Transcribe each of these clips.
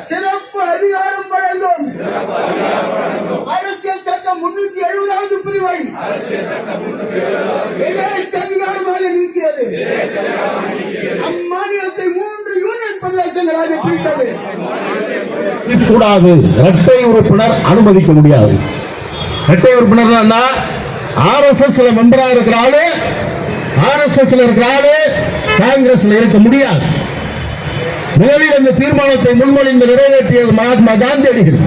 சிறப்பு அதிகாரம் வழங்கும் அரசியல் சட்டம் 370வது பிரிவை அதிகாரமாக நீக்கியது. அம்மாநிலத்தை 3 யூனியன் பிரதேசங்களாக பிரித்தது. கூடாது. இரட்டை உறுப்பினர் அனுமதிக்க முடியாது. இரட்டை உறுப்பினர் RSS மெம்பரா இருக்கிறாரு, RSS இருக்கிறாரு, காங்கிரஸ்ல இருக்க முடியாது. முதலில் இந்த தீர்மானத்தை முன்மொழிந்து நிறைவேற்றியது மகாத்மா காந்தியடிகள்.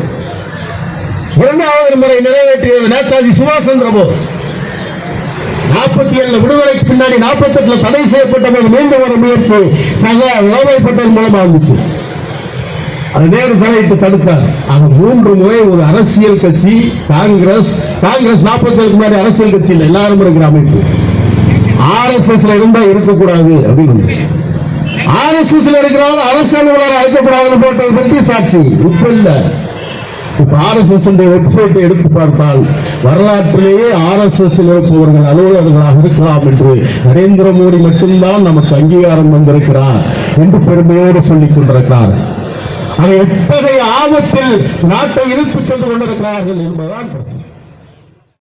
2வது முறை நிறைவேற்றியது நேதாஜி சுபாஷ் சந்திர போஸ். 47 விடுதலைக்கு பின்னாடி 48 தடை செய்யப்பட்ட மீண்டும் வர முயற்சி வல்லபாய் பட்டேல் மூலமா இருந்துச்சு. அது நேரு தலையிட்டு தடுத்தார். 3 முறை ஒரு அரசியல் கட்சி காங்கிரஸ் 47 முன்னாடி அரசியல் கட்சி இல்லை, எல்லாரும் இருக்கிற அமைப்பு. RSS இருந்தா இருக்கக்கூடாது அப்படின்னு RSS இருக்கிறாங்க, அரசு அலுவலர் அழைக்கக்கூடாதுன்னு போட்டதை பற்றி சாட்சி. இப்ப இல்ல, இப்ப RSS வெப்சைட்டை எடுத்து பார்த்தால் வரலாற்றிலேயே RSS இருப்பவர்கள் அலுவலர்களாக இருக்கலாம் என்று நரேந்திர மோடி மட்டும்தான் நமக்கு அங்கீகாரம் வந்திருக்கிறார் என்று பெருமையோடு சொல்லிக் கொண்டிருக்கிறார். எத்தகைய ஆபத்தில் நாட்டை இழுத்துச் சென்று கொண்டிருக்கிறார்கள் என்பதுதான்